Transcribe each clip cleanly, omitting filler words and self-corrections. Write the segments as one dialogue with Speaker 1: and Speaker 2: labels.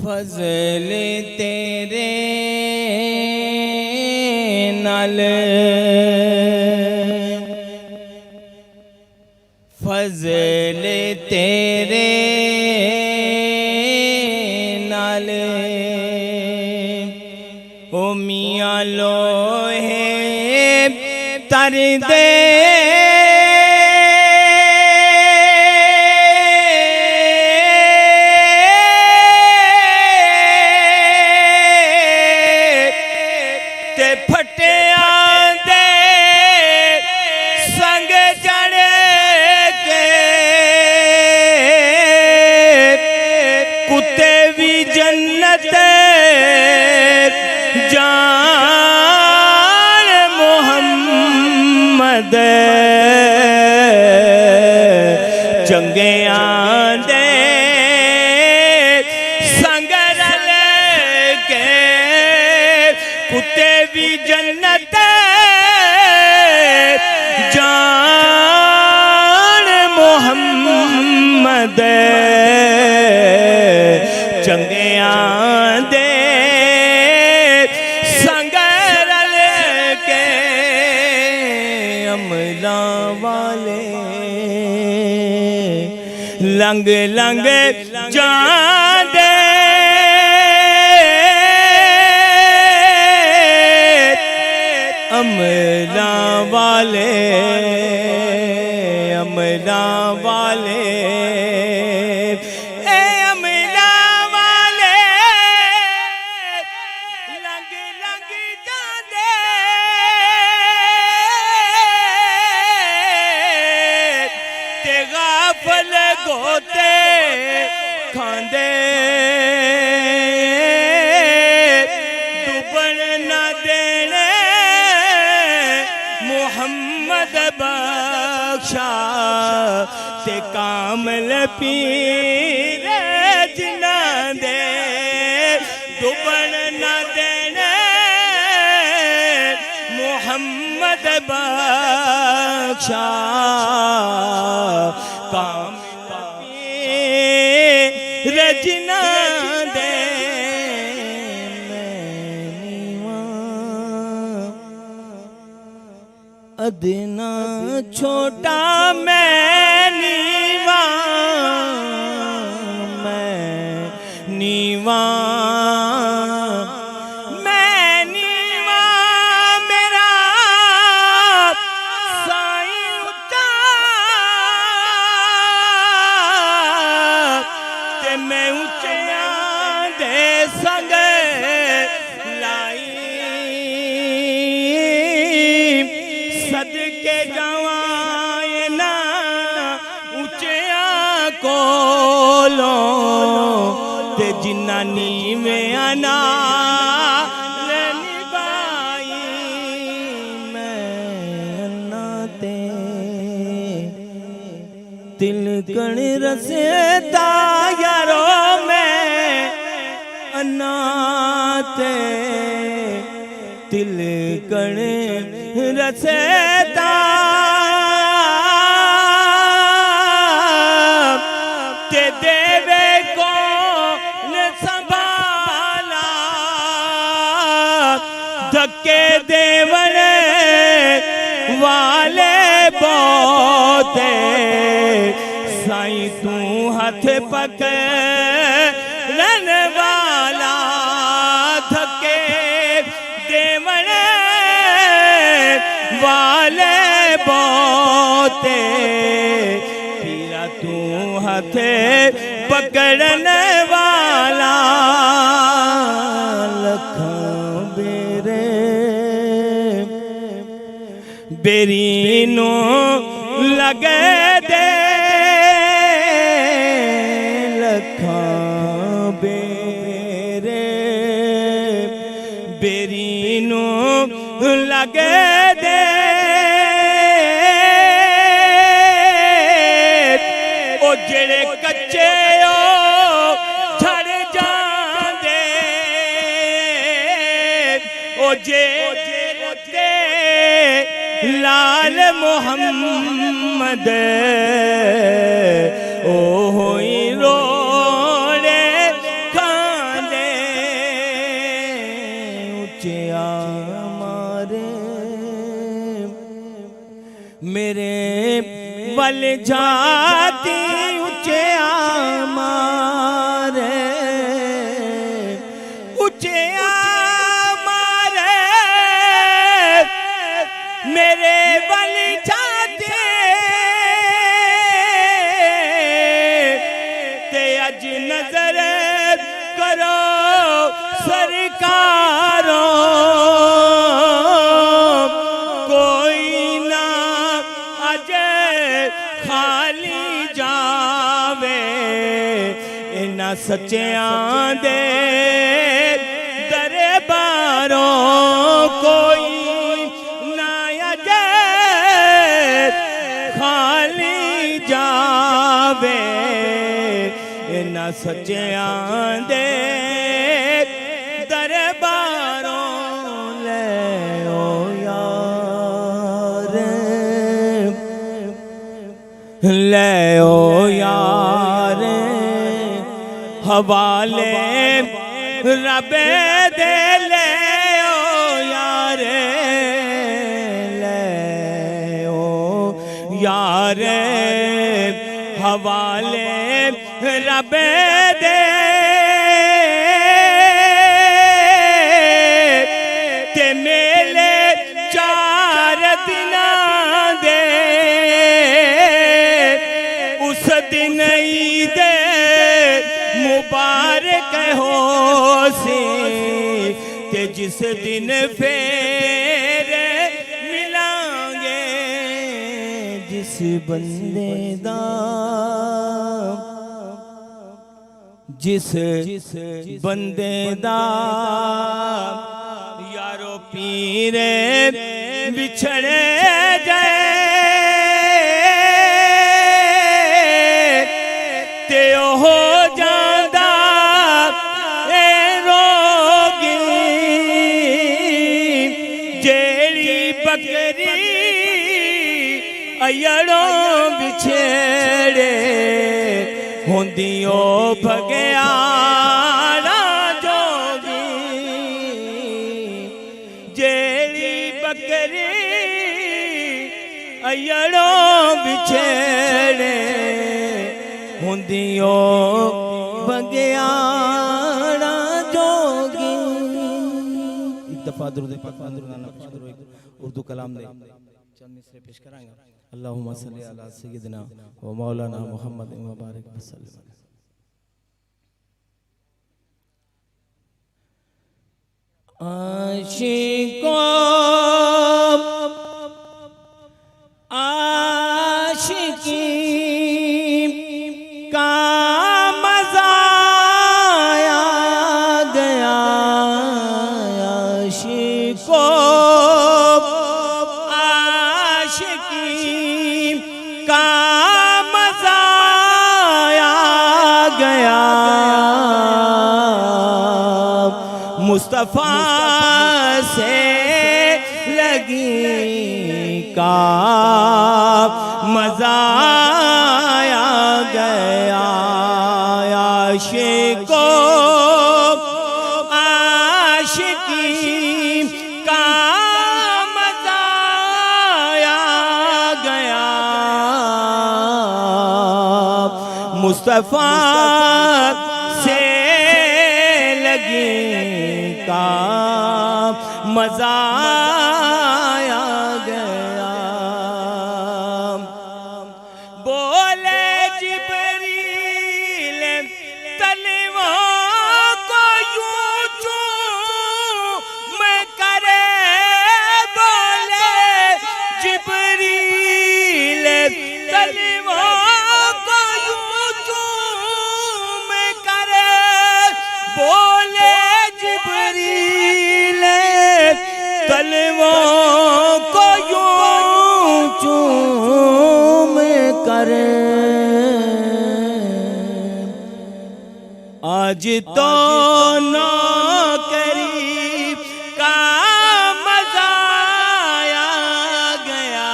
Speaker 1: فضل تیرے نال فضل تیرے نال او میاں لوہے تر دے جان محمد چنگیاں دے سنگ رل کے کتے بھی جنت جان محمد چنگیاں دے والے لنگ لنگ جان دے املاں والے املاں والے غافل گوتے کھاندے ڈوبن نہ دینے محمد بخشا تے کامل پیر جنا دے ڈوبن نہ دینے محمد بخشا کام رجنا دے میں نیواں ادنا چھوٹا میں نیواں میں اونچیاں دے سنگ لائی صدقے جاواں نا اونچیاں کولوں تے جنہ نیویں انا نبھائی میں انا تے دل کن رسیتا یارو میں انا تے دل کن رسیتا تے دیوے کون سنبھالا دھکے دیون والے بہتے سائیں تو ہاتھ پکڑن والا دھکے دیون والے بہتے پیرا تو ہاتھ پکڑن والا لکھاں بیرے بیرینوں لگے دے لکھاں بیرے بیرینوں لگے دے او جڑے کچے او جھڑ جان دے او جے لال محمد او ہوئی روڑے کھان ول جاتی اچھے آمارے اچھے آمارے میرے ول جاتے تے اج نظر کرو سرکاروں کوئی نہ اج خالی جاوے انہاں سچیاں دے درباروں کوئی نہ اج خالی جاوے انہاں سچیاں دے لے او یار حوالے رب دے لے او یار لے او یار حوالے رب دے تے میلے 4 دناں دے اس دن عید مبارک ہو سی تے جس دن پھر ملیں گے جس بندے دا جس بندے دا یارو پیر بچھڑے جائے ہو جاندہ اے روگی جیڑی بکری ایڑوں بچھڑے ہوندیوں بھگیاڑا جوگی جیڑی بکری ایڑوں بچھڑے ہوندیوں بگیاڑا جوگی. ایک دفعہ درود پاک گانا پیش کرو اردو کلام دے چند مصرے پیش کرائیں گا. اللہم صلی علی سیدنا و مولانا محمد مبارک وسلم. عاشقوں عاشقی مصطفیٰ سے لگی کا مزہ آیا گیا. عاشقوں عاشقی کا مزہ آیا گیا. مصطفیٰ سے لگی کا مزہ آیا گیا. بولے جبریل تلووں کو یوں چوم کرے. بولے جبریل تلووں کو یوں چوم کرے. بولے جبریل تلووں کو یوں چوم کرے. آج تو نوکری کا مزہ آیا گیا.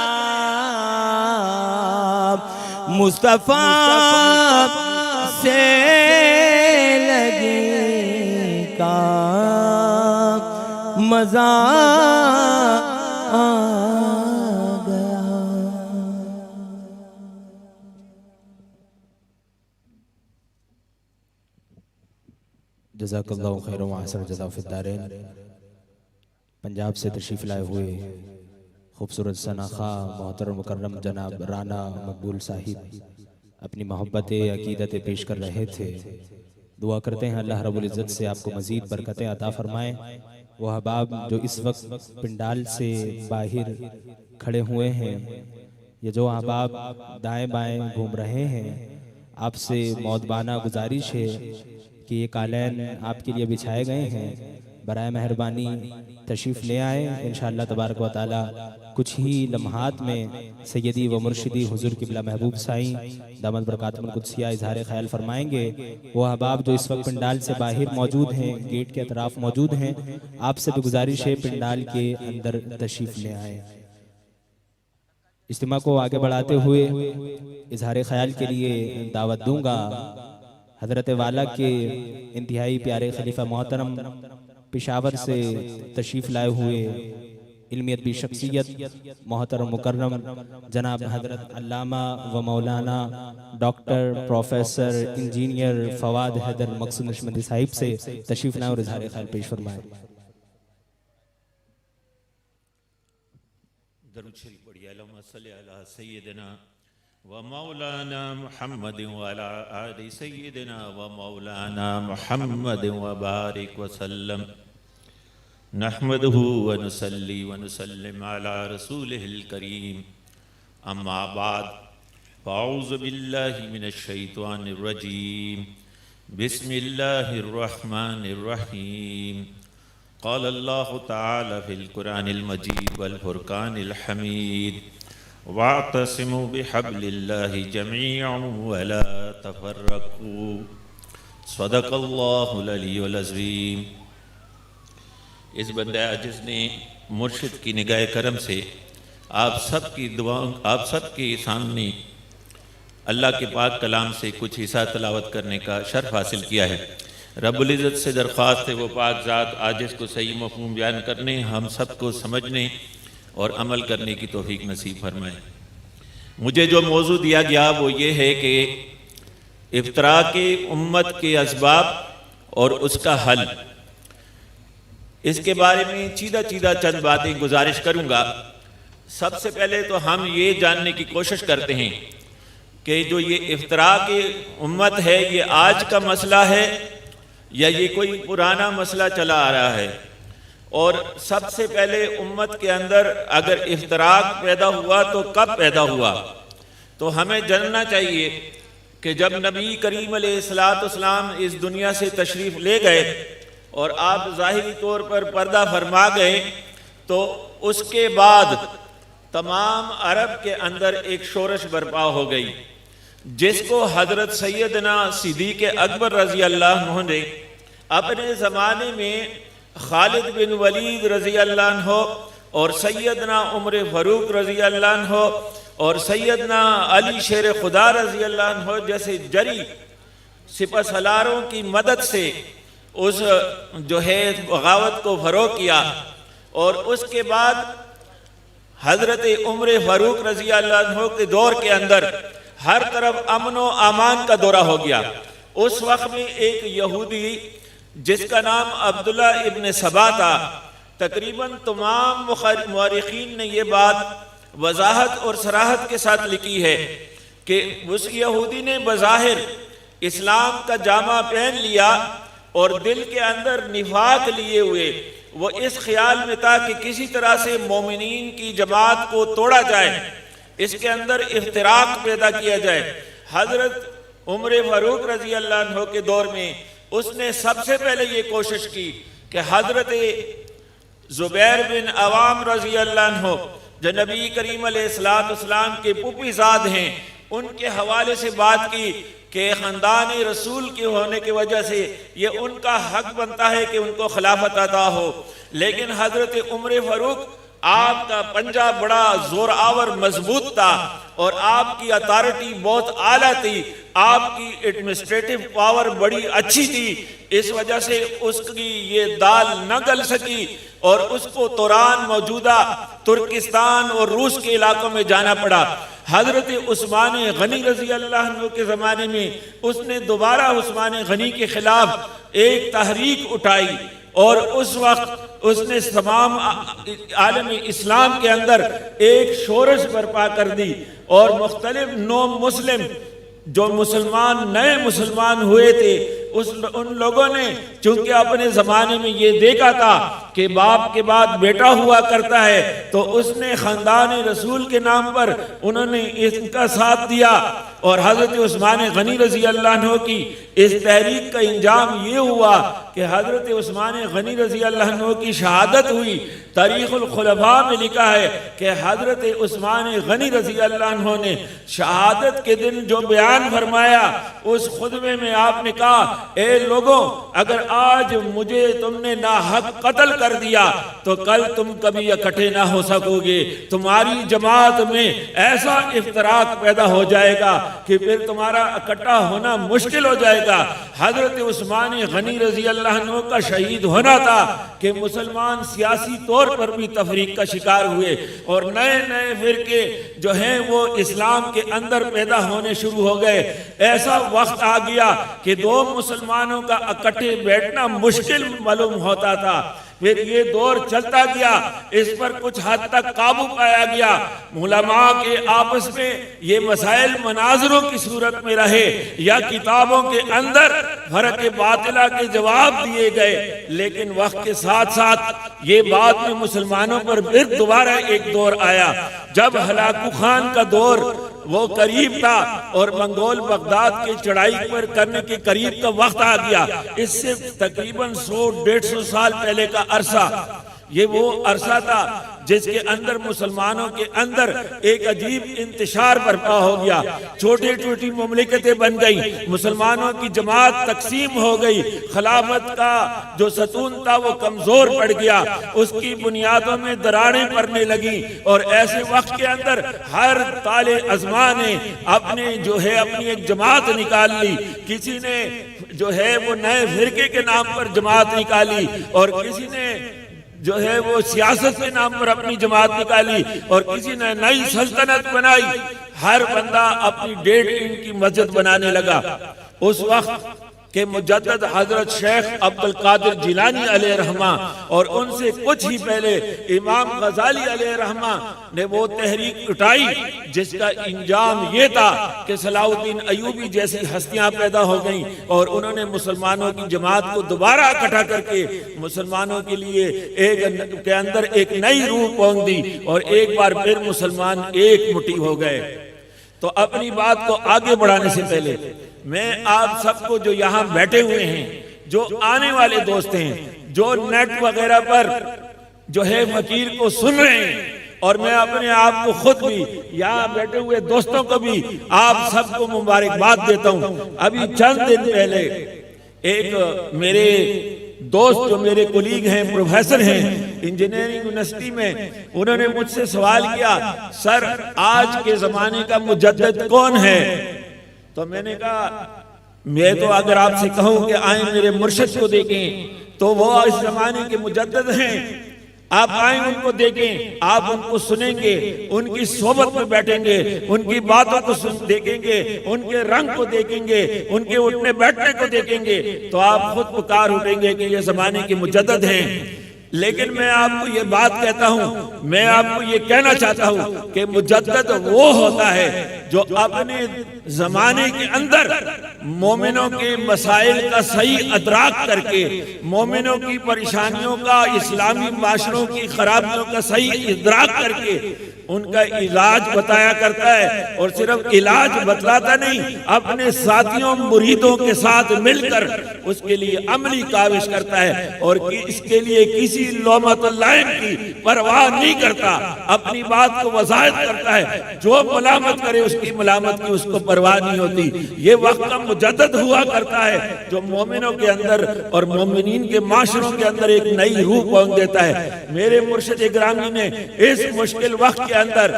Speaker 1: مصطفیٰ سے لگی کا مزہ آ گیا. جزاک اللہ خیر و احسن جزا فی الدارین۔ پنجاب سے تشریف لائے ہوئے خوبصورت ثناخواہ محترم مکرم جناب رانا مقبول صاحب اپنی محبت عقیدت پیش کر رہے تھے۔ دعا کرتے ہیں اللہ رب العزت سے آپ کو مزید برکتیں عطا فرمائیں۔ وہ احباب جو اس وقت پنڈال سے باہر کھڑے ہوئے ہیں، یہ جو احباب دائیں بائیں گھوم رہے ہیں، آپ سے مؤدبانہ گزارش ہے کہ یہ قالین آپ کے لیے بچھائے گئے ہیں، برائے مہربانی تشریف لے آئیں۔ انشاءاللہ تبارک و تعالی کچھ ہی لمحات میں سیدی و مرشدی حضور قبلہ محبوب سائیں دامت برکاتہم القدسیہ اظہار خیال فرمائیں گے۔ وہ احباب جو اس وقت پنڈال سے باہر موجود ہیں، گیٹ کے اطراف موجود ہیں، آپ سے بھی گزارش ہے پنڈال کے اندر تشریف لے آئیں۔ اجتماع کو آگے بڑھاتے ہوئے اظہار خیال کے لیے دعوت دوں گا حضرت والا کے انتہائی پیارے خلیفہ محترم پشاور سے تشریف لائے ہوئے علمیت بھی شخصیت محترم مکرم جناب حضرت علامہ و مولانا doctor professor engineer Fawad Haider Maqsood نشمندی صاحب سے تشریف لائیں اور اظہار خیال پیش فرمائیں۔
Speaker 2: درود شریف پڑھیے، اللہم صلی علی سیدنا و مولانا محمد وعلی آل سیدنا و مولانا محمد وبارک وسلم۔ نحمده ونصلي ونسلم على رسوله الكريم، اما بعد فاعوذ باللہ من الشیطان الرجیم، بسم اللہ الرحمن الرحیم۔ قال اللہ تعالی فی القرآن المجید والفرقان الحمید، واعتصموا بحبل اللہ جميعا ولا تفرقوا، صدق اللہ العلی العظیم۔ اس بندہ عاجز نے مرشد کی نگاہ کرم سے آپ سب کی دعاؤں، آپ سب کے سامنے اللہ کے پاک کلام سے کچھ حصہ تلاوت کرنے کا شرف حاصل کیا ہے۔ رب العزت سے درخواست ہے وہ پاک ذات عاجز کو صحیح مفہوم بیان کرنے، ہم سب کو سمجھنے اور عمل کرنے کی توفیق نصیب فرمائے۔ مجھے جو موضوع دیا گیا وہ یہ ہے کہ افتراق امت کے اسباب اور اس کا حل، اس کے بارے میں چیدہ چند باتیں گزارش کروں گا۔ سب سے پہلے تو ہم یہ جاننے کی کوشش کرتے ہیں کہ جو یہ افتراق امت ہے یہ آج کا مسئلہ ہے یا یہ کوئی پرانا مسئلہ چلا آ رہا ہے، اور سب سے پہلے امت کے اندر اگر افتراق پیدا ہوا تو کب پیدا ہوا؟ تو ہمیں جاننا چاہیے کہ جب نبی کریم علیہ السلام اس دنیا سے تشریف لے گئے اور آپ ظاہری طور پر پردہ فرما گئے، تو اس کے بعد تمام عرب کے اندر ایک شورش برپا ہو گئی، جس کو حضرت سیدنا صدیق اکبر رضی اللہ عنہ نے اپنے زمانے میں خالد بن ولید رضی اللہ عنہ اور سیدنا عمر فاروق رضی اللہ عنہ اور سیدنا علی شیر خدا رضی اللہ عنہ جیسے جری سپہ سالاروں کی مدد سے اس جو ہے بغاوت کو فروغ کیا، اور اس کے بعد حضرت عمر فاروق رضی اللہ عنہ کے دور کے اندر ہر طرف امن و امان کا دورہ ہو گیا۔ اس وقت میں ایک یہودی جس کا نام عبداللہ ابن سبا تھا، تقریباً تمام مورخین نے یہ بات وضاحت اور صراحت کے ساتھ لکھی ہے کہ اس یہودی نے بظاہر اسلام کا جامہ پہن لیا اور دل کے اندر نفاق لیے ہوئے وہ اس خیال میں تھا کہ کسی طرح سے مومنین کی جماعت کو توڑا جائے، اس کے اندر افتراق پیدا کیا جائے۔ حضرت عمر فاروق رضی اللہ عنہ کے دور میں اس نے سب سے پہلے یہ کوشش کی کہ حضرت زبیر بن عوام رضی اللہ عنہ جو نبی کریم علیہ السلام کے پھوپھی زاد ہیں، ان کے حوالے سے بات کی کہ خاندان رسول کے ہونے کی وجہ سے یہ ان کا حق بنتا ہے کہ ان کو خلافت عطا ہو، لیکن حضرت عمر فاروق آپ کا پنجہ بڑا زور آور مضبوط تھا اور آپ کی اتھارٹی بہت اعلیٰ تھی، آپ کی ایڈمنسٹریٹو پاور بڑی اچھی تھی، اس وجہ سے اس کی یہ دال نہ گل سکی اور اس کو توران موجودہ ترکستان اور روس کے علاقوں میں جانا پڑا۔ حضرت عثمان غنی رضی اللہ عنہ کے زمانے میں اس نے دوبارہ عثمان غنی کے خلاف ایک تحریک اٹھائی، اور اس وقت اس نے تمام عالم اسلام کے اندر ایک شورش برپا کر دی، اور مختلف نو مسلم جو نئے مسلمان ہوئے تھے ان لوگوں نے چونکہ اپنے زمانے میں یہ دیکھا تھا کہ باپ کے بعد بیٹا ہوا کرتا ہے، تو اس نے خاندان رسول کے نام پر انہوں نے ان کا ساتھ دیا، اور حضرت عثمان غنی رضی اللہ عنہ کی اس تحریک کا انجام یہ ہوا کہ حضرت عثمان غنی رضی اللہ عنہ کی شہادت ہوئی۔ تاریخ الخلفاء میں لکھا ہے کہ حضرت عثمان غنی رضی اللہ عنہ نے شہادت کے دن جو بیان فرمایا، اس خطبے میں آپ نے کہا، اے لوگوں، اگر آج مجھے تم نے ناحق قتل کر دیا تو کل تم کبھی اکٹھے نہ ہو سکو گے، تمہاری جماعت میں ایسا افتراق پیدا ہو جائے گا کہ پھر تمہارا اکٹھا ہونا مشکل ہو جائے گا۔ حضرت عثمان غنی رضی اللہ عنہ کا شہید ہونا تھا کہ مسلمان سیاسی طور پر بھی تفریق کا شکار ہوئے، اور نئے نئے فرقے جو ہیں وہ اسلام کے اندر پیدا ہونے شروع ہو گئے۔ ایسا وقت آ گیا کہ دو مسلمانوں کا اکٹھے بیٹھنا مشکل معلوم ہوتا تھا۔ پھر یہ دور چلتا گیا، اس پر کچھ حد تک قابو پایا گیا، علماء کے آپس میں یہ مسائل مناظروں کی صورت میں رہے یا کتابوں کے اندر فرق باطلہ کے جواب دیے گئے، لیکن وقت کے ساتھ ساتھ یہ بات میں مسلمانوں پر پھر دوبارہ ایک دور آیا، جب ہلاکو خان کا دور وہ قریب تھا اور منگول بغداد کے چڑھائی پر کرنے کے قریب کا وقت آ گیا۔ اس سے تقریباً 100-150 سال پہلے کا عرصہ، یہ وہ عرصہ تھا جس کے اندر مسلمانوں کے اندر ایک عجیب انتشار برپا ہو گیا، چھوٹی چھوٹی مملکتیں بن گئی، مسلمانوں کی جماعت تقسیم ہو گئی، خلافت کا جو ستون تھا وہ کمزور پڑ گیا، اس کی بنیادوں میں دراڑیں پڑنے لگیں، اور ایسے وقت کے اندر ہر طالع ازماں نے اپنی ایک جماعت نکال لی، کسی نے جو ہے وہ نئے فرقے کے نام پر جماعت نکالی، اور کسی نے جو ہے وہ سیاست کے نام پر اپنی جماعت نکالی، اور کسی نے نئی سلطنت بنائی، ہر بندہ اپنی 1.5 اینٹ کی مسجد بنانے لگا۔ اس وقت کہ مجدد حضرت شیخ عبد القادر جیلانی علیہ رحمہ اور ان سے کچھ ہی پہلے امام غزالی علیہ رحمہ نے وہ تحریک اٹھائی جس کا انجام یہ تھا کہ صلاح الدین ایوبی جیسی ہستیاں پیدا ہو گئیں، اور انہوں نے مسلمانوں کی جماعت کو دوبارہ اکٹھا کر کے مسلمانوں کے لیے کے اندر ایک نئی روح پونک دی، اور ایک بار پھر مسلمان ایک مٹھی ہو گئے۔ تو اپنی بات کو آگے بڑھانے سے پہلے میں آپ سب کو جو یہاں بیٹھے ہوئے ہیں، جو آنے والے دوست ہیں، جو نیٹ وغیرہ پر جو ہے فقیر کو سن رہے ہیں، اور میں اپنے آپ کو خود بھی یہاں بیٹھے ہوئے دوستوں کو بھی آپ سب کو مبارکباد دیتا ہوں۔ ابھی چند دن پہلے ایک میرے دوست جو میرے کولیگ ہیں، پروفیسر ہیں انجینئرنگ یونیورسٹی میں، انہوں نے مجھ سے سوال کیا، سر آج کے زمانے کا مجدد کون ہے؟ تو میں نے کہا، میں تو اگر آپ سے کہوں کہ آئیں میرے مرشد کو دیکھیں تو وہ اس زمانے کے مجدد ہیں، آپ آئیں ان کو دیکھیں، آپ ان کو سنیں گے، ان کی صحبت میں بیٹھیں گے، ان کی باتوں کو دیکھیں گے، ان کے رنگ کو دیکھیں گے، ان کے اٹھنے بیٹھنے کو دیکھیں گے، تو آپ خود پکار اٹھیں گے کہ یہ زمانے کے مجدد ہیں۔ لیکن میں آپ کو یہ بات کہتا ہوں، میں آپ کو یہ کہنا چاہتا ہوں کہ مجدد وہ ہوتا ہے جو اپنے زمانے کے اندر مومنوں کے مسائل کا صحیح ادراک کر کے، مومنوں کی پریشانیوں کا، اسلامی معاشروں کی خرابیوں کا صحیح ادراک کر کے ان کا علاج بتایا کرتا ہے، اور صرف علاج بتلاتا نہیں، اپنے ساتھیوں مریدوں کے ساتھ مل کر اس کے لیے عملی کاوش کرتا ہے، اور اس کے لیے کسی لومۃ اللائم کی پرواہ نہیں کرتا، اپنی بات کو وضاحت کرتا ہے، جو ملامت کرے اس کی ملامت کی اس کو پرواہ نہیں ہوتی۔ یہ وقت کا مجدد ہوا کرتا ہے جو مومنوں کے اندر اور مومنین کے معاشروں کے اندر ایک نئی روح پونک دیتا ہے۔ میرے مرشد گرامی نے اس مشکل وقت کے اندر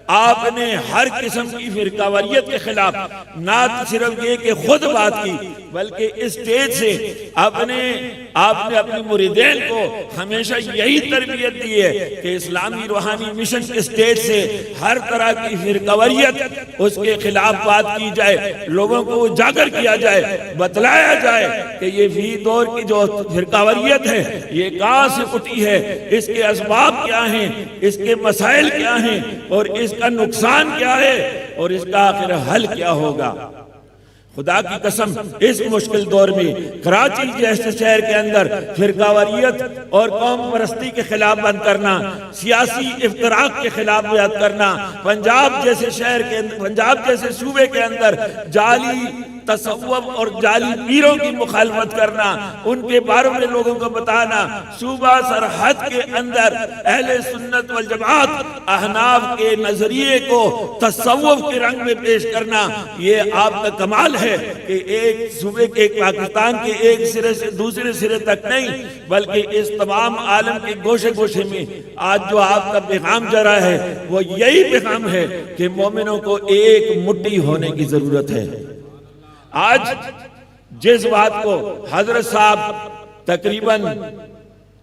Speaker 2: آپ نے ہر قسم کی فرقہ واریت کے خلاف نہ صرف یہ کہ خود بات کی، بلکہ اس اسٹیج سے اپنے آپ نے اپنی مریدین کو ہمیشہ یہی تربیت دی ہے کہ اسلامی روحانی مشن کے سٹیج سے ہر طرح کی فرقواریت اس کے خلاف بات کی جائے، لوگوں کو اجاگر کیا جائے، بتلایا جائے کہ یہ فی دور کی جو فرقواریت ہے یہ کہاں سے اٹھی ہے، اس کے اسباب کیا ہیں، اس کے مسائل کیا ہیں، اور اس کا نقصان کیا ہے، اور اس کا آخر حل کیا ہوگا۔ خدا کی قسم اس مشکل دور میں کراچی جیسے شہر کے اندر فرقہ واریت اور قوم پرستی کے خلاف بند کرنا، سیاسی افتراق کے خلاف بند کرنا، پنجاب جیسے صوبے کے اندر جعلی تصوف اور جعلی پیروں کی مخالفت کرنا، ان کے بارے میں لوگوں کو بتانا، صوبہ سرحد کے اندر اہل سنت والجماعت احناف کے نظریے کو تصوف کے رنگ میں پیش کرنا، یہ آپ کا کمال ہے کہ ایک صوبے کے پاکستان کے ایک سرے سے دوسرے سرے تک نہیں بلکہ اس تمام عالم کے گوشے گوشے میں آج جو آپ کا پیغام جا رہا ہے وہ یہی پیغام ہے کہ مومنوں کو ایک مٹھی ہونے کی ضرورت ہے۔ آج جس بات کو حضرت صاحب تقریباً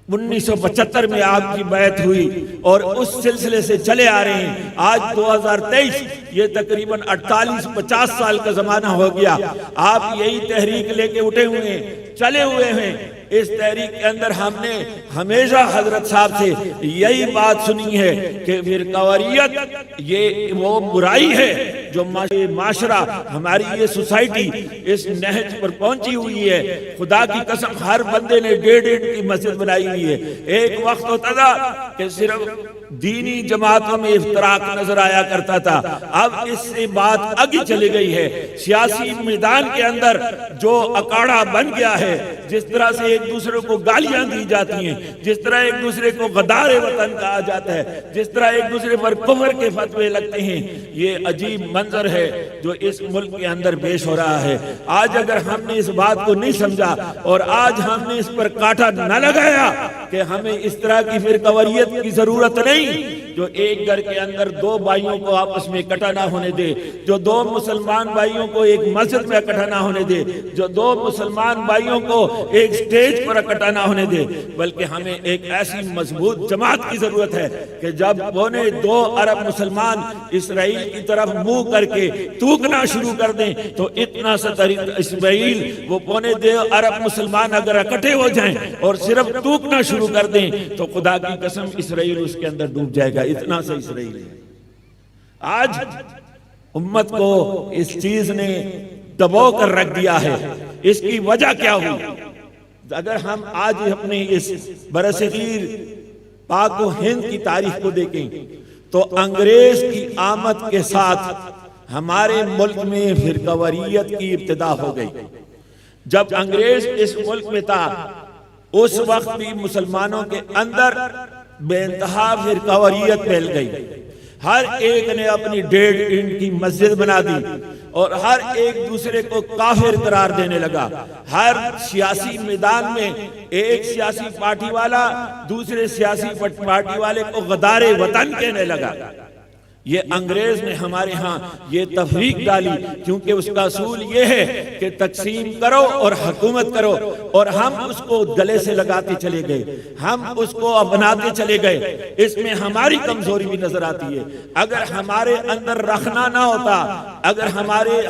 Speaker 2: 1975 میں آپ کی بیعت ہوئی اور اس سلسلے سے چلے آ رہے ہیں، آج 2023 یہ تقریباً 48-50 سال کا زمانہ ہو گیا، آپ یہی تحریک لے کے اٹھے ہوئے ہیں، چلے ہوئے ہیں۔ اس تحریک کے اندر ہم نے ہمیشہ حضرت صاحب سے یہی بات سنی ہے کہ فرقواریت یہ وہ برائی ہے جو معاشرہ ہماری یہ سوسائٹی اس نہج پر پہنچی ہوئی ہے۔ خدا کی قسم ہر بندے نے 1.5 کی مسجد بنائی ہوئی ہے۔ ایک وقت ہوتا تھا کہ صرف دینی جماعتوں میں افتراق نظر آیا کرتا تھا، اب اس سے بات آگے چلی گئی ہے۔ سیاسی میدان کے اندر جو اکاڑا بن گیا ہے، جس طرح سے ایک دوسرے کو گالیاں دی جاتی ہیں، جس طرح ایک دوسرے کو غدار وطن کہا جاتا ہے، جس طرح ایک دوسرے پر کفر کے فتوے لگتے ہیں، یہ عجیب منظر ہے جو اس ملک کے اندر پیش ہو رہا ہے۔ آج اگر ہم نے اس بات کو نہیں سمجھا اور آج ہم نے اس پر کاٹا نہ لگایا کہ ہمیں اس طرح کی فرقواریت کی ضرورت نہیں، جو ایک گھر کے اندر 2 بھائیوں کو آپس میں اکٹھا نہ ہونے دے، جو 2 مسلمان بھائیوں کو ایک مسجد میں اکٹھا نہ ہونے دے، جو 2 مسلمان بھائیوں کو ایک سٹیج پر اکٹھا نہ ہونے دے، بلکہ ہمیں ایک ایسی مضبوط جماعت کی ضرورت ہے کہ جب 2 ارب مسلمان اسرائیل کی طرف منہ کر کے تھوکنا شروع کر دیں تو اتنا سا اسرائیل وہ 2 ارب مسلمان اگر اکٹھے ہو جائیں اور صرف تھوکنا شروع کر دیں تو خدا کی قسم اسرائیل اس کے اندر ڈوب جائے گا، اتنا سا اسرائیل ہے۔ آج امت کو اس چیز نے دبو کر رکھ دیا ہے، اس کی وجہ کیا ہوئی؟ اگر ہم آج اپنے اس برصغیر پاک و ہند کی تاریخ کو دیکھیں تو انگریز کی آمد کے ساتھ ہمارے ملک میں فرقواریت کی ابتدا ہو گئی۔ جب انگریز اس ملک میں تھا اس وقت بھی مسلمانوں کے اندر بے انتہا فرقواریت پھیل گئی، ہر ایک نے اپنی 1.5 اینٹ کی مسجد بنا دی اور ہر ایک دوسرے کو کافر قرار دینے لگا۔ ہر سیاسی میدان میں ایک سیاسی پارٹی والا دوسرے سیاسی پارٹی والے کو غدار وطن کہنے لگا۔ یہ انگریز نے ہمارے ہاں یہ تفریق ڈالی کیونکہ اس کا اصول یہ ہے کہ تقسیم کرو اور حکومت کرو، اور ہم اس کو گلے سے لگاتے چلے گئے، ہم اس کو اپناتے چلے گئے۔ اس میں ہماری کمزوری بھی نظر آتی ہے۔ اگر ہمارے اندر رکھنا نہ ہوتا، اگر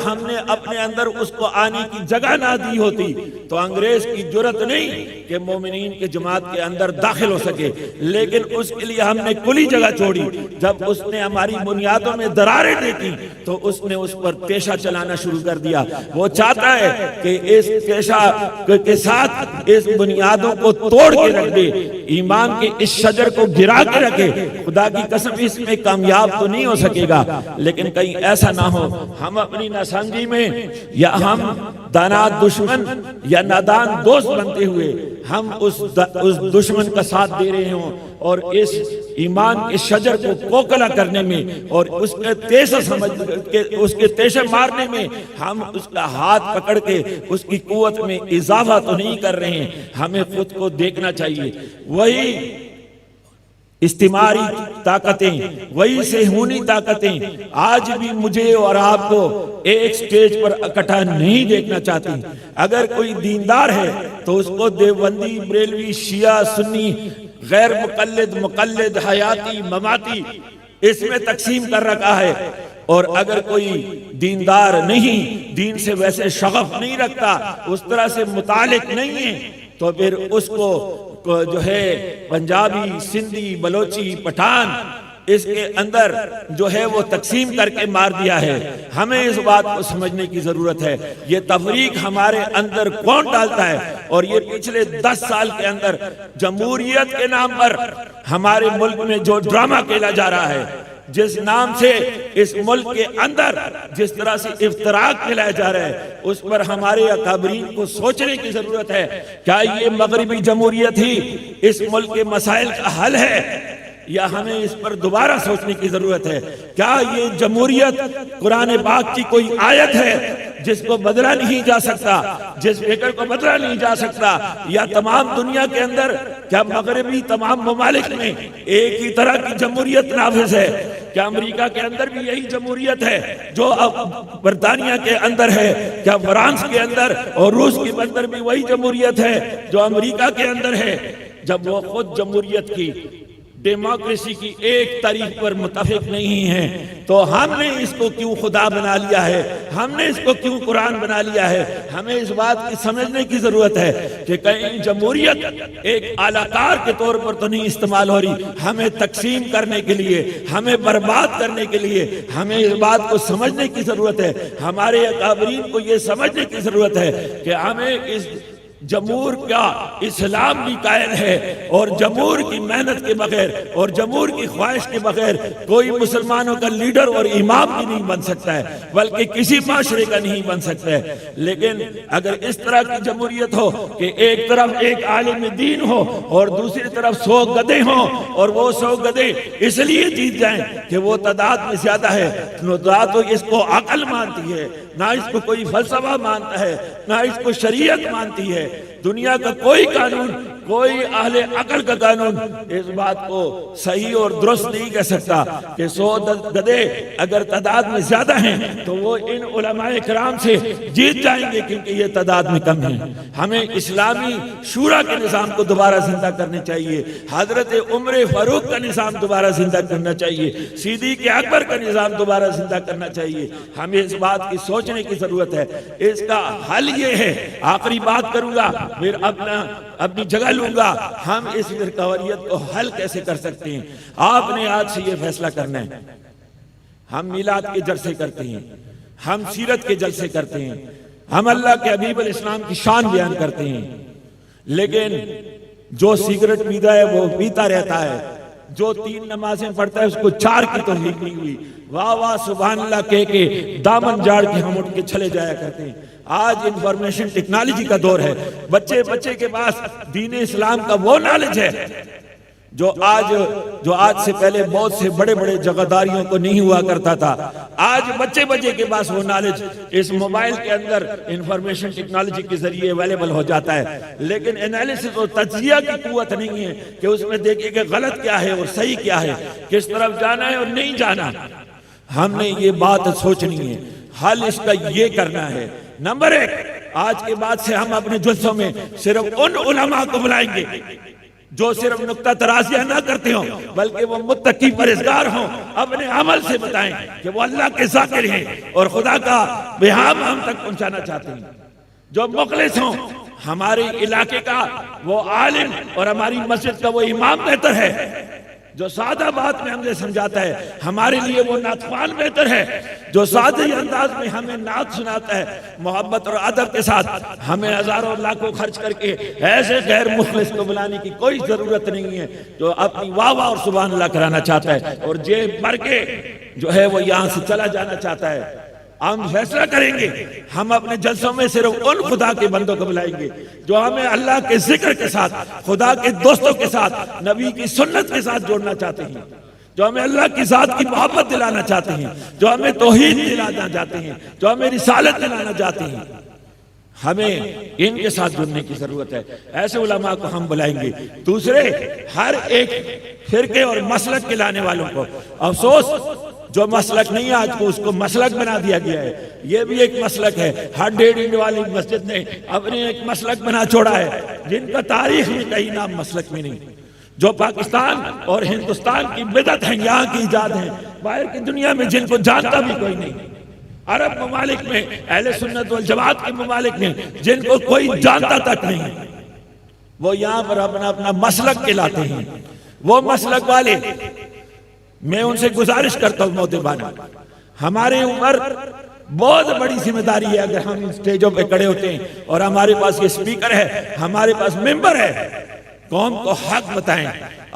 Speaker 2: ہم نے اپنے اندر اس کو آنے کی جگہ نہ دی ہوتی تو انگریز کی جرت نہیں کہ مومنین کے جماعت کے اندر داخل ہو سکے، لیکن اس کے لیے ہم نے کھلی جگہ چھوڑی۔ جب اس نے ہماری بنیادوں میں دراریں دیتی تو اس نے اس پر تیشہ چلانا شروع کر دیا۔ وہ چاہتا ہے کہ اس تیشہ کے ساتھ اس بنیادوں کو توڑ کے رکھ دے، ایمان کے اس شجر کو گرا کے رکھے۔ خدا کی قسم اس میں کامیاب تو نہیں ہو سکے گا، لیکن کہیں ایسا نہ ہو ہم اپنی ناسمجھی میں یا ہم دانا دشمن یا نادان دوست بنتے ہوئے ہم اس دشمن کا ساتھ دے رہے ہوں اور اس ایمان کے شجر کو کوکلا کرنے میں اور اس کے تیشہ مارنے میں ہم اس کا ہاتھ پکڑ کے اس کی قوت میں اضافہ تو نہیں کر رہے ہیں۔ ہمیں خود کو دیکھنا چاہیے۔ وہی
Speaker 3: استعماری طاقتیں، وہی صہیونی طاقتیں آج بھی مجھے اور آپ کو ایک سٹیج پر اکٹھا نہیں دیکھنا چاہتی۔ اگر کوئی دیندار ہے تو اس کو دیوبندی، بریلوی، شیعہ، سنی، غیر مقلد، مقلد، حیاتی، مماتی اس میں تقسیم کر رکھا ہے۔ اور اگر کوئی دیندار نہیں، دین سے ویسے شغف نہیں رکھتا، اس طرح سے متعلق نہیں ہے، تو پھر اس کو جو ہے پنجابی، سندھی، بلوچی، پٹھان اس کے اندر جو ہے وہ تقسیم کر کے مار دیا ہے۔ ہمیں اس بات کو سمجھنے کی ضرورت ہے، یہ تفریق ہمارے اندر کون ڈالتا ہے؟ اور یہ پچھلے 10 سال کے اندر جمہوریت کے نام پر ہمارے ملک میں جو ڈرامہ کھیلا جا رہا ہے، جس نام سے اس ملک کے اندر جس طرح سے افتراق پھیلایا جا رہا ہے، اس پر ہمارے اکابرین کو سوچنے کی ضرورت ہے۔ کیا یہ مغربی جمہوریت ہی اس ملک کے مسائل کا حل ہے، یا ہمیں اس پر دوبارہ سوچنے کی ضرورت ہے؟ کیا یہ جمہوریت قرآن پاک کی کوئی آیت ہے جس کو بدلا نہیں جا سکتا، جس فکر کو بدلا نہیں جا سکتا؟ یا تمام دنیا کے اندر کیا مغربی تمام ممالک میں ایک ہی طرح کی جمہوریت نافذ ہے؟ کیا امریکہ کے اندر بھی یہی جمہوریت ہے جو اب برطانیہ کے اندر ہے؟ کیا فرانس کے اندر اور روس کے اندر بھی وہی جمہوریت ہے جو امریکہ کے اندر ہے؟ جب وہ خود جمہوریت کی، ڈیموکریسی کی ایک تاریخ پر متفق نہیں ہے، تو ہم نے اس کو کیوں خدا بنا لیا ہے؟ ہم نے اس کو کیوں قرآن بنا لیا ہے؟ ہمیں اس بات کی سمجھنے کی ضرورت ہے کہ کہیں جمہوریت ایک اعلیٰ کار کے طور پر تو نہیں استعمال ہو رہی، ہمیں تقسیم کرنے کے لیے، ہمیں برباد کرنے کے لیے۔ ہمیں اس بات کو سمجھنے کی ضرورت ہے، ہمارے اکابرین کو یہ سمجھنے کی ضرورت ہے کہ ہمیں اس جمہور کا اسلام بھی قائل ہے، اور جمہور کی محنت کے بغیر اور جمہور کی خواہش کے بغیر کوئی مسلمانوں کا لیڈر اور امام بھی نہیں بن سکتا ہے، بلکہ کسی معاشرے کا نہیں بن سکتا ہے۔ لیکن اگر اس طرح کی جمہوریت ہو کہ ایک طرف ایک عالم دین ہو اور دوسری طرف 100 گدھے ہوں، اور وہ 100 گدھے اس لیے جیت جائیں کہ وہ تعداد میں زیادہ ہے، نہ تو اس کو عقل مانتی ہے، نہ اس کو کوئی فلسفہ مانتا ہے، نہ اس کو شریعت مانتی ہے۔ دنیا کا کوئی قانون، کوئی اہل عقل کا قانون اس بات کو صحیح اور درست نہیں کہہ سکتا کہ 100 گدھے اگر تعداد میں زیادہ ہیں تو وہ ان علماء کرام سے جیت جائیں گے، کیونکہ یہ تعداد میں کم ہیں۔ ہمیں اسلامی شورا کے نظام کو دوبارہ زندہ کرنے چاہیے، حضرت عمر فاروق کا نظام دوبارہ زندہ کرنا چاہیے، صدیق اکبر کا نظام دوبارہ زندہ کرنا چاہیے۔ ہمیں اس بات کی سوچنے کی ضرورت ہے۔ اس کا حل یہ ہے، آخری بات کروں گا پھر اپنی جگہ لوں گا، ہم اس فرقواریت کو حل کیسے کر سکتے ہیں؟ آپ نے آج سے یہ فیصلہ کرنا ہے۔ ہم میلاد کے جلسے کرتے ہیں، ہم سیرت کے جلسے کرتے ہیں، ہم اللہ کے حبیب الاسلام کی شان بیان کرتے ہیں، لیکن جو سگریٹ پیتا ہے وہ پیتا رہتا ہے، جو 3 نمازیں پڑھتا ہے اس کو 4 کی توفیق نہیں ہوئی، واہ واہ سبحان اللہ کہہ کے دامن جاڑ کے ہم اٹھ کے چلے جایا کرتے ہیں۔ آج انفارمیشن ٹیکنالوجی کا دور ہے، بچے کے پاس دین اسلام کا وہ نالج ہے جو آج سے پہلے بہت سے بڑے بڑے جگہداریوں کو نہیں ہوا کرتا تھا۔ آج بچے کے پاس وہ نالج اس موبائل کے اندر انفارمیشن ٹیکنالوجی کے ذریعے اویلیبل ہو جاتا ہے، لیکن انالیسس اور تجزیہ کی قوت نہیں ہے کہ اس میں دیکھیں کہ غلط کیا ہے اور صحیح کیا ہے، کس طرف جانا ہے اور نہیں جانا۔ ہم نے یہ بات سوچنی ہے، حل اس کا یہ کرنا ہے۔ نمبر 1، آج کے بعد سے ہم اپنے جلسوں میں صرف ان علماء کو بلائیں گے جو صرف نقطہ ترازیاں نہ کرتے ہوں، بلکہ وہ متقی پرہیزگار ہوں، اپنے عمل سے بتائیں کہ وہ اللہ کے ذاکر ہیں اور خدا کا پیغام ہم تک پہنچانا چاہتے ہیں، جو مخلص ہوں۔ ہمارے علاقے کا وہ عالم اور ہماری مسجد کا وہ امام بہتر ہے جو سادہ بات میں ہمیں سمجھاتا ہے، ہمارے لیے وہ نعتخوان بہتر ہے جو سادہ انداز میں ہمیں نعت سناتا ہے، محبت اور ادب کے ساتھ۔ ہمیں ہزاروں لاکھوں خرچ کر کے ایسے غیر مخلص کو بلانے کی کوئی ضرورت نہیں ہے جو اپنی واہ واہ اور سبحان اللہ کرانا چاہتا ہے اور جیب بھر کے جو ہے وہ یہاں سے چلا جانا چاہتا ہے۔ ہم فیصلہ کریں گے، ہم اپنے جلسوں میں صرف ان خدا کے بندوں کو بلائیں گے جو ہمیں اللہ کے ذکر کے ساتھ، خدا کے دوستوں کے ساتھ، نبی کی سنت کے ساتھ جوڑنا چاہتے ہیں، جو ہمیں اللہ کی ذات کی محبت دلانا چاہتے ہیں، جو ہمیں توحید دلانا چاہتے ہیں، جو ہمیں رسالت دلانا چاہتے ہیں۔ ہمیں ان کے ساتھ جڑنے کی ضرورت ہے. ایسے علماء کو ہم بلائیں گے. دوسرے ہر ایک فرقے اور مسلک کے لانے والوں کو، افسوس جو مسلک نہیں آج کو اس کو مسلک بنا دیا گیا ہے. یہ بھی ایک مسلک ہے. ہر 1.5 اینٹ والی مسجد نے اپنے ایک مسلک بنا چھوڑا ہے جن کا تاریخ میں کہیں نام مسلک میں نہیں. جو پاکستان اور ہندوستان کی بدعت ہیں، یہاں کی ایجاد ہیں، باہر کی دنیا میں جن کو جانتا بھی کوئی نہیں. عرب ممالک میں اہل سنت والجماعت کے ممالک میں جن کو کوئی جانتا تک نہیں، وہ یہاں پر اپنا اپنا مسلک کہلاتے ہیں. وہ مسلک والے، میں ان سے گزارش کرتا ہوں محترمانہ، ہمارے اوپر بہت بڑی ذمہ داری ہے. اگر ہم اسٹیجوں پہ کھڑے ہوتے ہیں اور ہمارے پاس یہ سپیکر ہے، ہمارے پاس ممبر ہے، قوم کو حق بتائیں،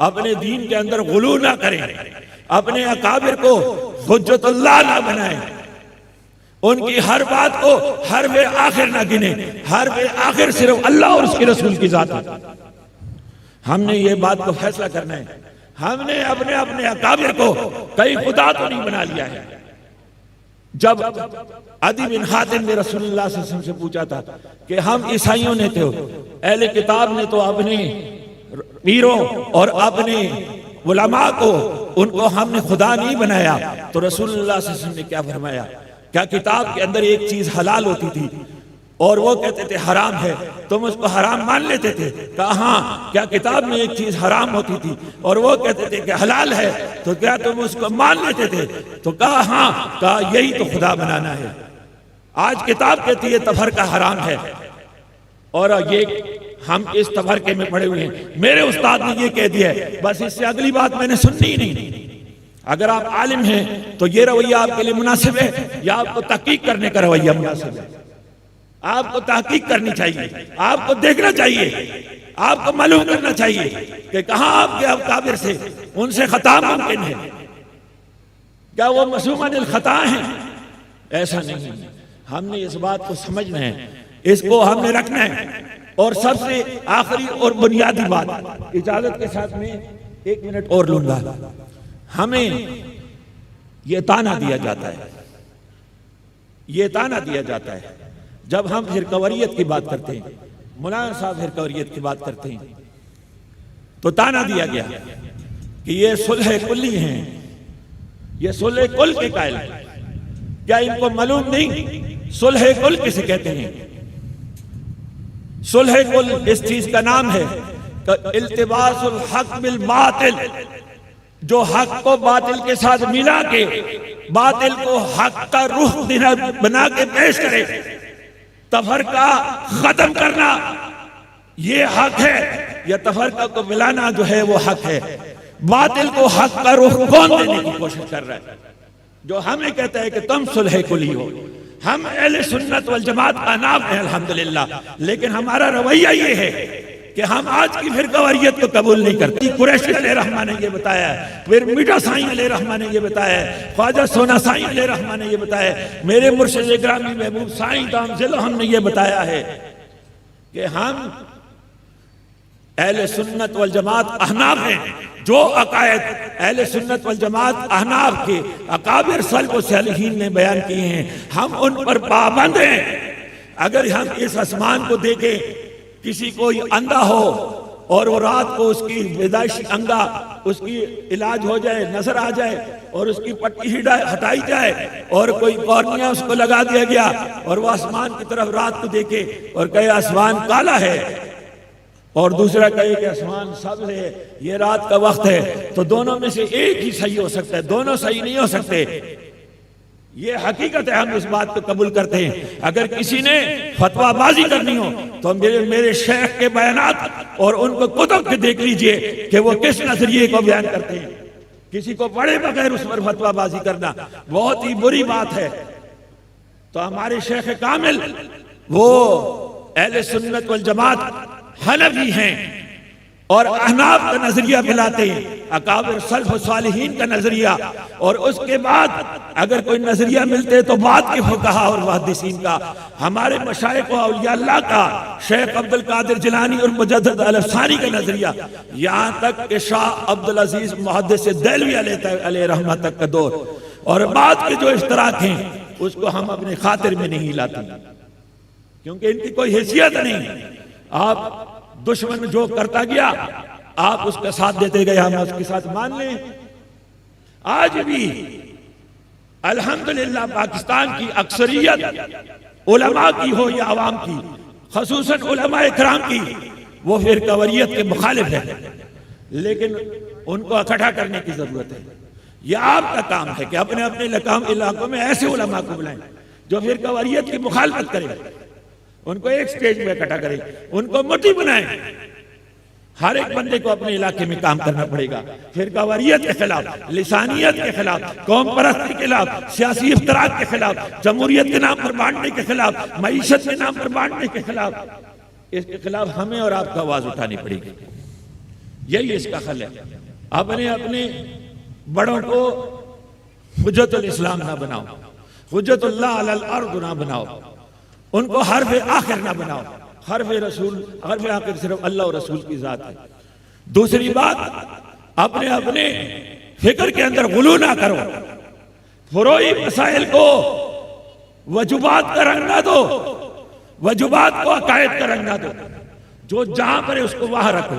Speaker 3: اپنے دین کے اندر غلو نہ کریں، اپنے اکابر کو حجت اللہ نہ بنائیں، ان کی ہر بات کو حرف آخر نہ گنیں. حرف آخر صرف اللہ اور اس کے رسول کی ذات ہے. ہم نے یہ بات کو فیصلہ کرنا ہے. ہم نے اپنے اپنے اکابر کو کئی خدا تو نہیں بنا لیا ہے. جب عدی بن حاتم نے رسول اللہ صلی اللہ علیہ وسلم سے پوچھا تھا کہ ہم عیسائیوں نے تو اہل کتاب نے تو اپنے پیروں اور اپنے علماء کو، ان کو ہم نے خدا نہیں بنایا، تو رسول اللہ صلی اللہ علیہ وسلم نے کیا فرمایا؟ کیا کتاب کے اندر ایک چیز حلال ہوتی تھی اور وہ کہتے تھے حرام ہے، تم اس کو حرام مان لیتے تھے؟ کہا ہاں. کیا کتاب میں ایک چیز حرام ہوتی تھی اور وہ کہتے تھے کہ حلال ہے، تو کیا تم اس کو مان لیتے تھے؟ تو کہا ہاں. کہا یہی تو خدا بنانا ہے. آج کتاب کہتی ہے تفرقہ حرام ہے، اور یہ ہم اس تفرقے میں پڑے ہوئے ہیں. میرے استاد نے یہ کہہ دیا ہے، بس اس سے اگلی بات میں نے سننی نہیں. اگر آپ عالم ہیں تو یہ رویہ آپ کے لیے مناسب ہے، یا آپ کو تحقیق کرنے کا رویہ مناسب ہے؟ آپ کو تحقیق کرنی چاہیے، آپ کو دیکھنا چاہیے، آپ کو معلوم کرنا چاہیے کہ کہاں آپ کے اکابر سے ان سے خطا ممکن ہے. کیا وہ معصوم عن الخطا ہیں؟ ایسا نہیں. ہم نے اس بات کو سمجھنا ہے، اس کو ہم نے رکھنا ہے. اور سب سے آخری اور بنیادی بات، اجازت کے ساتھ میں 1 منٹ اور لوں گا. ہمیں یہ تانا دیا جاتا ہے، یہ تانا دیا جاتا ہے جب ہم فرقواریت کی بات کرتے ہیں، مولانا صاحب فرقواریت کی بات کرتے ہیں، تو تانا دیا گیا کہ یہ صلح کلی ہیں، یہ صلح کل کے قائل ہیں. کیا ان کو معلوم نہیں صلح کل کسے کہتے ہیں؟ صلح کل اس چیز کا نام ہے کہ التباس الحق بالباطل، جو حق کو باطل کے ساتھ ملا کے باطل کو حق کا رخ بنا کے پیش کرے. تفرقہ ختم کرنا یہ حق ہے، یا تفرقہ کو ملانا جو ہے وہ حق ہے؟ باطل کو حق کا رخ کون دینے کی کوشش کر رہا ہے؟ جو ہمیں کہتا ہے کہ تم صلح کلی ہو. ہم اہل سنت والجماعت کا نام ہے الحمدللہ، لیکن ہمارا رویہ یہ ہے کہ ہم آج کی فرقواریت کو قبول نہیں کرتے. قریشی علیہ رحمہ نے یہ بتایا ہے، پھر میٹھا سائیں علیہ رحمہ نے یہ بتایا ہے، خواجہ سونا سائیں علیہ رحمہ نے یہ بتایا ہے، میرے مرشد گرامی محبوب سائیں دام ذلہم نے یہ بتایا ہے کہ ہم اہل سنت والجماعت احناف ہیں. جو عقائد اہل سنت والجماعت احناف کے اکابر سلف و صالحین نے بیان کیے ہیں، ہم ان پر پابند ہیں. اگر ہم اس آسمان کو دیکھیں، کسی کو اندھا ہو اور وہ رات کو اس کی پیدائشی انگا اس کی علاج ہو جائے، نظر آ جائے اور اس کی پٹی ہٹائی جائے، اور کوئی کورنیا اس کو لگا دیا گیا اور وہ آسمان کی طرف رات کو دیکھے اور کہے آسمان کالا ہے، اور دوسرا کہے کہ آسمان سبز ہے، یہ رات کا وقت ہے، تو دونوں میں سے ایک ہی صحیح ہو سکتا ہے، دونوں صحیح نہیں ہو سکتے. یہ حقیقت ہے، ہم اس بات کو قبول کرتے ہیں. اگر کسی نے فتویٰ بازی کرنی ہو تو میرے شیخ کے بیانات اور ان کو کتب کے دیکھ لیجئے کہ وہ کس نظریے کو بیان کرتے ہیں. کسی کو پڑھے بغیر اس پر فتویٰ بازی کرنا بہت ہی بری بات ہے. تو ہمارے شیخ کامل وہ اہل سنت والجماعت حنفی ہیں اور احناف کا نظریہ پھیلاتے ہیں، اکابر سلف و صالحین کا نظریہ، اور اس کے بعد اگر کوئی نظریہ ملتے تو بعد کے فقہا اور محدثین کا. ہمارے مشائخ و اولیاء اللہ کا شیخ عبد القادر جیلانی اور مجدد الافسانی کا نظریہ، یہاں تک کہ شاہ عبدالعزیز محدث دہلوی علیہ رحمہ تک کا دور، اور بعد کے جو اشتراک ہیں اس کو ہم اپنے خاطر میں نہیں لاتے، کیونکہ ان کی کوئی حیثیت نہیں. آپ دشمن جو کرتا گیا آپ اس کا ساتھ دیتے گئے, ہم اس کے ساتھ مان لیں. آج بھی الحمدللہ پاکستان کی اکثریت علماء کی ہو یا عوام کی, خصوصاً علماء اکرام کی, وہ فرقواریت کے مخالف ہے, لیکن ان کو اکٹھا کرنے کی ضرورت ہے. یہ آپ کا کام ہے کہ اپنے اپنے علاقوں میں ایسے علماء کو بلائیں جو فرقواریت کی مخالفت کریں, ان کو ایک سٹیج میں اکٹھا کریں, ان کو موٹی بنائیں. ہر ایک بندے کو اپنے علاقے میں کام کرنا پڑے گا, فرقواریت کے خلاف, لسانیت کے خلاف, قوم پرستی کے خلاف, سیاسی افتراق کے خلاف, جمہوریت کے نام پر بانٹنے کے خلاف, معیشت کے نام پر بانٹنے کے خلاف. اس کے خلاف ہمیں اور آپ کو آواز اٹھانی پڑے گی. یہی اس کا حل ہے. اپنے بڑوں کو حجت الاسلام نہ بناؤ, حجت اللہ علی الارض نہ بناؤ, ان کو حرف آخر نہ بناؤ. حرف آخر صرف اللہ اور رسول کی ذات ہے. دوسری بات, اپنے فکر کے اندر غلو نہ کرو. فروعی مسائل کو وجوبات کا رنگ نہ دو, وجوبات کو عقائد کا رنگ نہ دو. جو جہاں پر ہے اس کو وہاں رکھو.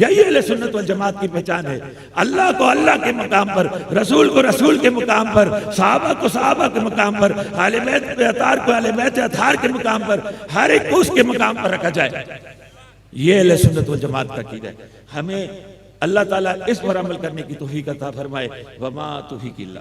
Speaker 3: یہی اہل سنت والجماعت کی پہچان ہے. اللہ کو اللہ کے مقام پر, رسول کو رسول کے مقام پر, صحابہ کو صحابہ کے مقام پر, اہل بیت اطہار کو اہل بیت اطہار کے مقام پر, ہر ایک کو اس کے مقام پر رکھا جائے. یہ اہل سنت والجماعت کا عقیدہ ہے. ہمیں اللہ تعالیٰ اس پر عمل کرنے کی توفیق عطا فرمائے. وما توفیق الا